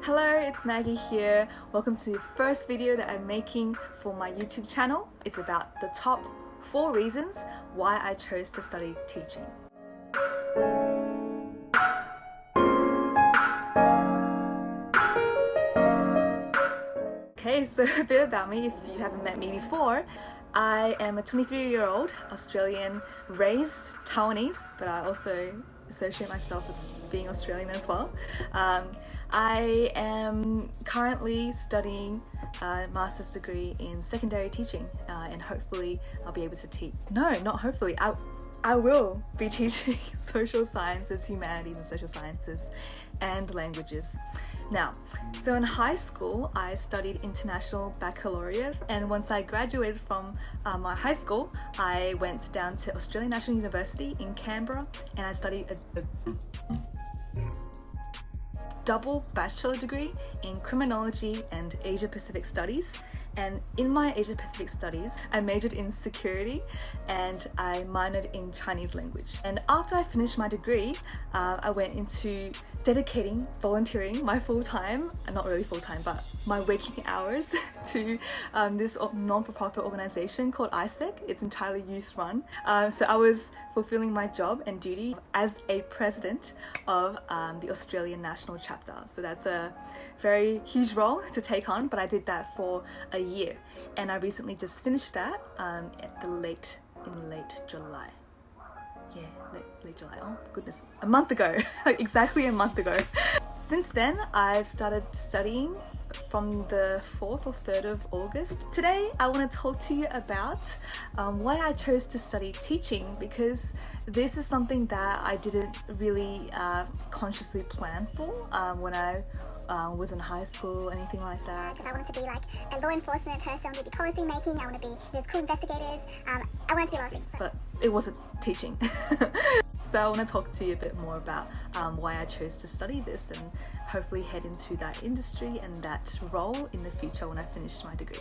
Hello, it's Maggie here. Welcome to the first video that I'm making for my YouTube channel. It's about the top 4 reasons why I chose to study teaching. Okay, so a bit about me if you haven't met me before. I am a 23-year-old Australian, raised Taiwanese, but I also associate myself with being Australian as well. I am currently studying a master's degree in secondary teaching, and hopefully I'll be able to teach. No, not hopefully. I will be teaching social sciences, humanities and social sciences and languages. Now, so in high school, I studied international baccalaureate, and once I graduated from my high school, I went down to Australian National University in Canberra, and I studied a double bachelor degree in criminology and Asia Pacific studies. And in my Asia Pacific studies, I majored in security and I minored in Chinese language. And after I finished my degree, I went into dedicating, volunteering my full-time, not really full-time, but my waking hours to this non-for-profit organization called ISEC. It's entirely youth-run. So I was fulfilling my job and duty as a president of the Australian National Chapter. So that's a very huge role to take on, but I did that for a year, and I recently just finished that in late July. Yeah, late July. Oh goodness, a month ago. Exactly a month ago. Since then, I've started studying from the 4th or 3rd of August. Today, I want to talk to you about why I chose to study teaching, because this is something that I didn't really consciously plan for when I was in high school or anything like that. Because I wanted to be like a law enforcement person, I wanted to be policy making, I want to be those cool investigators, I wanted to be a lot of things. But it wasn't teaching. So I want to talk to you a bit more about why I chose to study this and hopefully head into that industry and that role in the future when I finish my degree.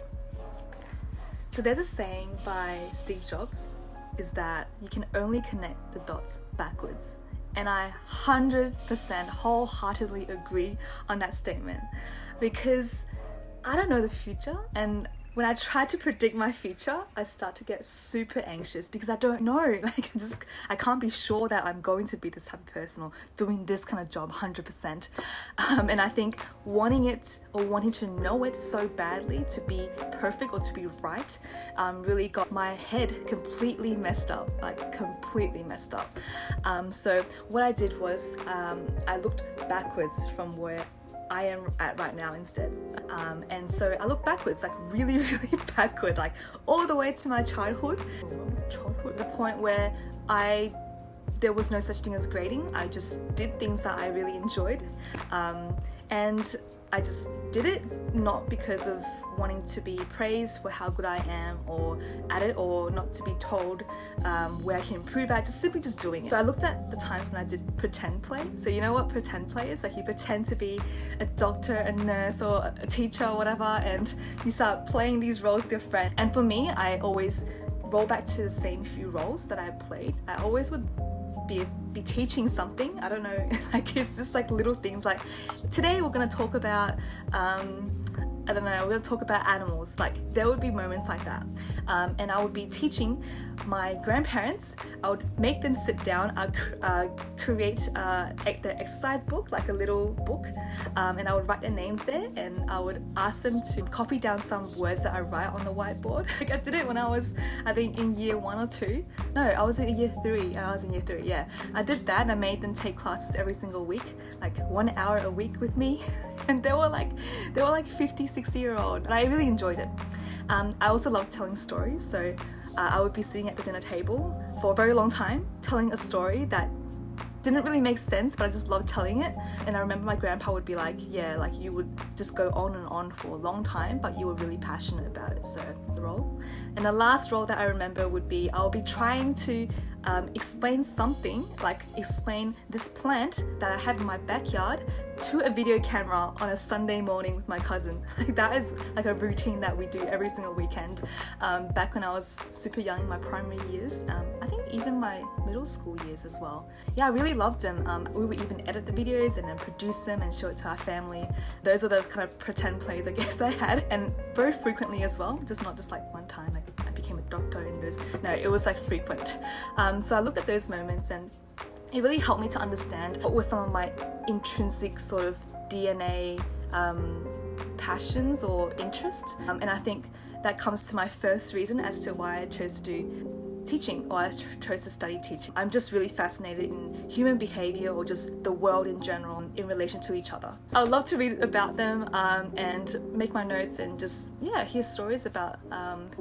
So there's a saying by Steve Jobs, is that you can only connect the dots backwards. And I 100% wholeheartedly agree on that statement, because I don't know the future, and when I try to predict my future, I start to get super anxious because I don't know. Like, I can't be sure that I'm going to be this type of person or doing this kind of job 100%. And I think wanting to know it so badly, to be perfect or to be right, really got my head completely messed up, like completely messed up. So what I did was I looked backwards from where I am at right now instead. And so I look backwards, like really backward, like all the way to my childhood, the point where there was no such thing as grading. I just did things that I really enjoyed. And I just did it not because of wanting to be praised for how good I am or at it, or not to be told where I can improve at, just simply just doing it. So I looked at the times when I did pretend play. So you know what pretend play is? Like, you pretend to be a doctor, a nurse or a teacher or whatever, and you start playing these roles with your friend. And for me, I always roll back to the same few roles that I played. I always would be teaching something. I don't know, like it's just like little things, like today we're going to talk about I don't know, we're going to talk about animals. Like, there would be moments like that, and I would be teaching my grandparents. I would make them sit down, create their exercise book, like a little book, and I would write their names there, and I would ask them to copy down some words that I write on the whiteboard. Like, I did it when I was, I think, in year 1 or 2. No, I was in year 3. I was in year 3, yeah. I did that, and I made them take classes every single week, like 1 hour a week with me. And they were like 50, 60-year-old, and I really enjoyed it. I also love telling stories, so I would be sitting at the dinner table for a very long time telling a story that didn't really make sense, but I just loved telling it. And I remember my grandpa would be like, yeah, like you would just go on and on for a long time, but you were really passionate about it. So the role. And the last role that I remember would be, I'll be trying to explain something, like explain this plant that I have in my backyard to a video camera on a Sunday morning with my cousin. That is like a routine that we do every single weekend. Back when I was super young in my primary years, I think even my middle school years as well. Yeah, I really loved them. We would even edit the videos and then produce them and show it to our family. Those are the kind of pretend plays I guess I had, and very frequently as well, just not just like one time like I became a doctor in those. No, it was like frequent. So I looked at those moments and it really helped me to understand what were some of my intrinsic sort of DNA passions or interests. And I think that comes to my first reason as to why I chose to do teaching, or I chose to study teaching. I'm just really fascinated in human behavior or just the world in general in relation to each other. So I would love to read about them and make my notes and just hear stories about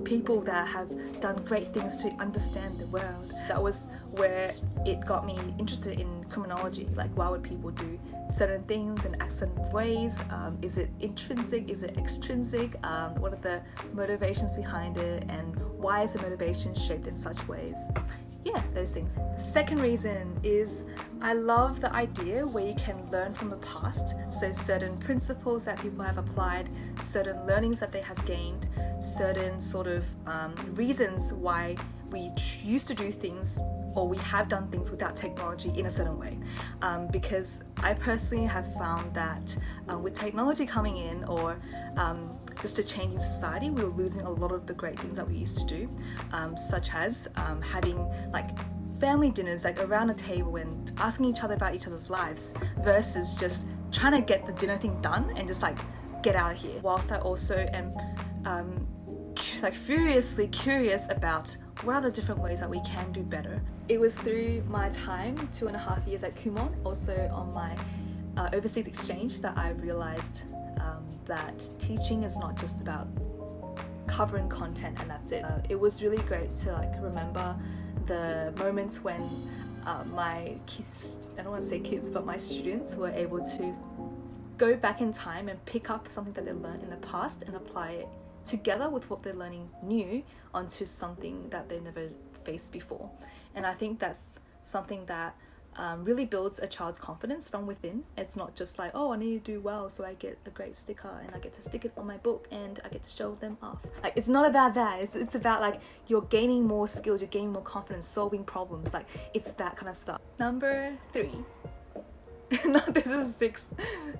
people that have done great things to understand the world. That was where it got me interested in criminology. Like, why would people do certain things and act certain ways? Is it intrinsic? Is it extrinsic? What are the motivations behind it, and why is the motivation shaped in such ways? Yeah, those things. Second reason is I love the idea where you can learn from the past. So certain principles that people have applied, certain learnings that they have gained, certain sort of reasons why we used to do things or we have done things without technology in a certain way. Because I personally have found that with technology coming in, or just a changing society, we were losing a lot of the great things that we used to do, such as having like family dinners like around a table and asking each other about each other's lives, versus just trying to get the dinner thing done and just like get out of here. Whilst I also am like furiously curious about what are the different ways that we can do better. It was through my time, 2.5 years at Kimono, also on my overseas exchange, that I realized that teaching is not just about covering content and that's it. It was really great to like remember the moments when my kids, I don't want to say kids, but my students were able to go back in time and pick up something that they learned in the past and apply it together with what they're learning new onto something that they never faced before. And I think that's something that really builds a child's confidence from within. It's not just like, oh, I need to do well so I get a great sticker and I get to stick it on my book and I get to show them off. Like, it's not about that. It's about like you're gaining more skills, you're gaining more confidence, solving problems. Like, it's that kind of stuff. Number 3. No, this is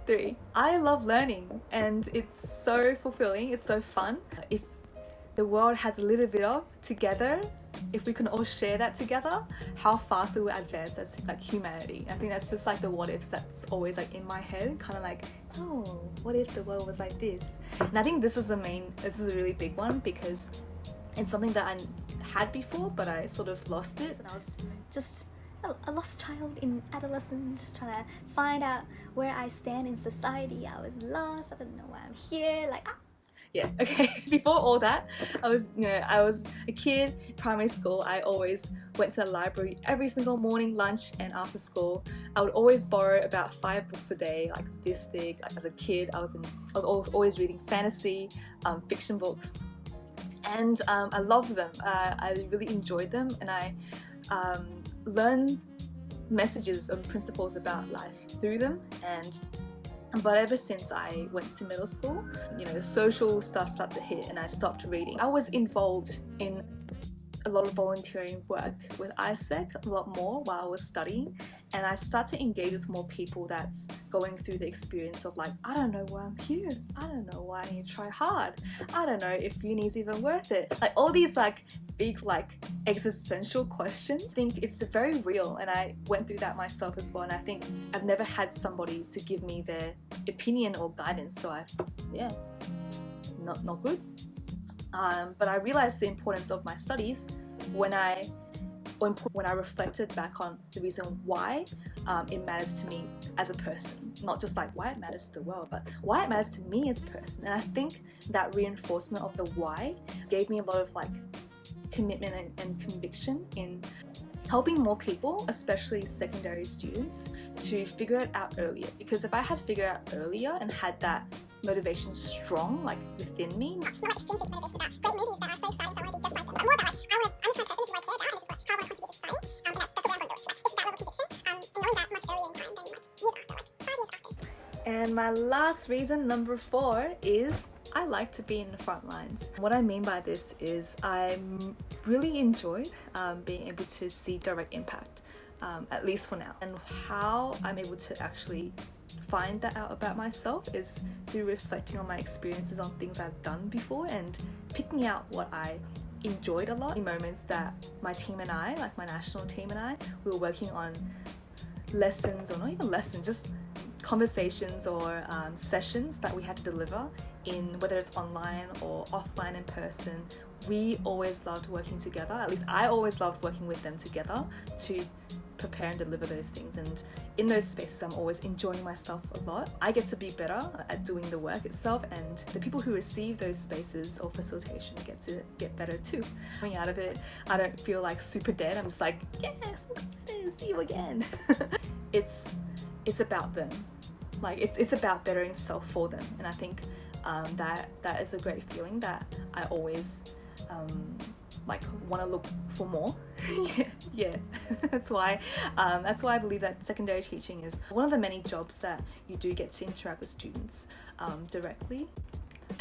3. I love learning and it's so fulfilling, it's so fun. If the world has a little bit of together, if we can all share that together, how fast we will advance as like humanity. I think that's just like the what ifs that's always like in my head, kind of like, oh, what if the world was like this? And I think this is a really big one, because it's something that I had before but I sort of lost it, and I was just a lost child in adolescence, trying to find out where I stand in society. I was lost, I didn't know why I'm here, like yeah, okay. Before all that, I was a kid in primary school. I always went to the library every single morning, lunch and after school. I would always borrow about 5 books a day, like this big. As a kid, I was always reading fantasy, fiction books, and I loved them. I really enjoyed them, and I learned messages and principles about life through them. But ever since I went to middle school, the social stuff started to hit and I stopped reading. I was involved in a lot of volunteering work with ISEC a lot more while I was studying, and I start to engage with more people that's going through the experience of like, I don't know why I'm here, I don't know why I need to try hard, I don't know if uni is even worth it, like all these like big like existential questions. I think it's very real, and I went through that myself as well, and I think I've never had somebody to give me their opinion or guidance, so not good. But I realized the importance of my studies when I reflected back on the reason why it matters to me as a person. Not just like why it matters to the world, but why it matters to me as a person. And I think that reinforcement of the why gave me a lot of like commitment and conviction in helping more people, especially secondary students, to figure it out earlier. Because if I had figured out earlier and had that motivation strong, like within me. Not extrinsic motivation, but great movies that are so exciting, so I want to be just like them. But more about like, I'm the kind of person who I care about, and it's how I want to contribute to society. And my last reason, number 4, is I like to be in the front lines. What I mean by this is I really enjoyed being able to see direct impact, at least for now. And how I'm able to actually find that out about myself is through reflecting on my experiences on things I've done before and picking out what I enjoyed a lot in moments that my team and I, like my national team and I, we were working on lessons, or not even lessons, just conversations or sessions that we had to deliver in, whether it's online or offline in person. We always loved working together. At least I always loved working with them together to prepare and deliver those things, and in those spaces I'm always enjoying myself a lot. I get to be better at doing the work itself, and the people who receive those spaces or facilitation get to get better too. Coming out of it, I don't feel like super dead. I'm just like, yes, I'm excited, see you again. It's about them. Like it's about bettering self for them, and I think that is a great feeling that I always like want to look for more. yeah. That's why I believe that secondary teaching is one of the many jobs that you do get to interact with students directly.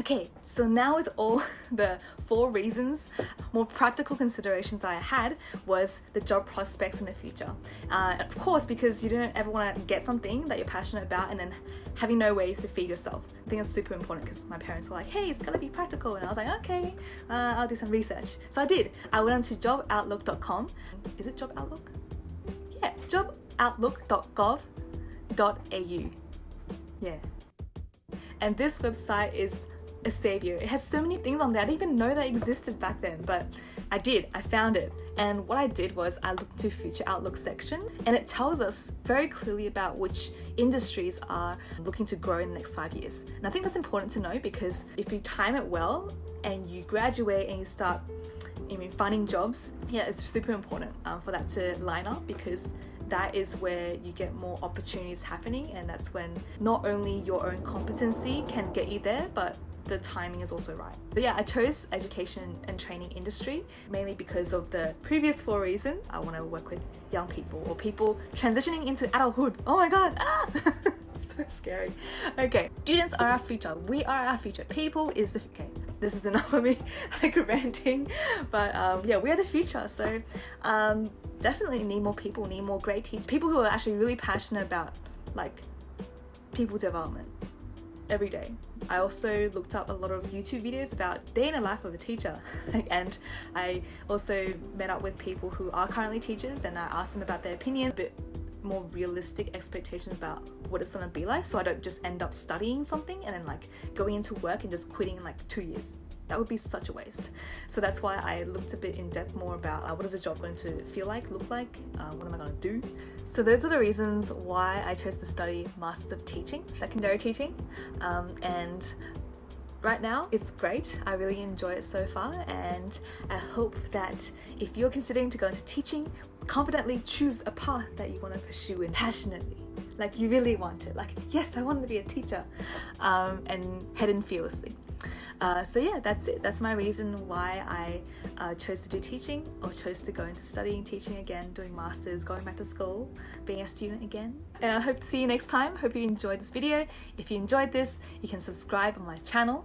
Okay, so now with all the 4 reasons, more practical considerations that I had was the job prospects in the future. Of course, because you don't ever want to get something that you're passionate about and then having no ways to feed yourself. I think that's super important because my parents were like, hey, it's gotta be practical. And I was like, okay, I'll do some research. So I did. I went on to joboutlook.com. Is it Job Outlook? Yeah, joboutlook.gov.au. Yeah. And this website is a savior. It has so many things on there. I didn't even know that existed back then, but I did. I found it. And what I did was I looked to Future Outlook section, and it tells us very clearly about which industries are looking to grow in the next 5 years. And I think that's important to know, because if you time it well and you graduate and you start finding jobs, yeah, it's super important for that to line up, because that is where you get more opportunities happening, and that's when not only your own competency can get you there, but the timing is also right. But yeah, I chose education and training industry mainly because of the previous 4 reasons. I want to work with young people or people transitioning into adulthood. Oh my god, so scary. Okay, students are our future. We are our future. People is the okay. This is enough of me like ranting, but yeah, we are the future. So definitely need more people, need more great teachers, people who are actually really passionate about like people development every day. I also looked up a lot of YouTube videos about day in the life of a teacher, and I also met up with people who are currently teachers, and I asked them about their opinion, a bit more realistic expectations about what it's gonna be like, so I don't just end up studying something and then like going into work and just quitting in like 2 years. That would be such a waste. So that's why I looked a bit in depth more about what is a job going to feel like, look like, what am I going to do. So those are the reasons why I chose to study Masters of Teaching, secondary teaching, and right now it's great. I really enjoy it so far, and I hope that if you're considering to go into teaching, confidently choose a path that you want to pursue and passionately, like you really want it, like yes, I want to be a teacher, and head in fearlessly. So yeah, that's it. That's my reason why I chose to do teaching, or chose to go into studying teaching again, doing masters, going back to school, being a student again. And I hope to see you next time. Hope you enjoyed this video. If you enjoyed this, you can subscribe on my channel,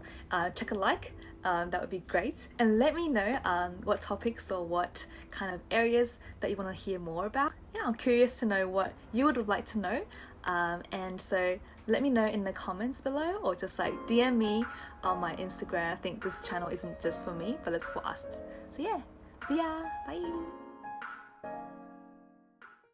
check a like, that would be great. And let me know what topics or what kind of areas that you want to hear more about. Yeah, I'm curious to know what you would like to know. And so let me know in the comments below, or just like DM me on my Instagram. I think this channel isn't just for me, but it's for us. So yeah, see ya, bye.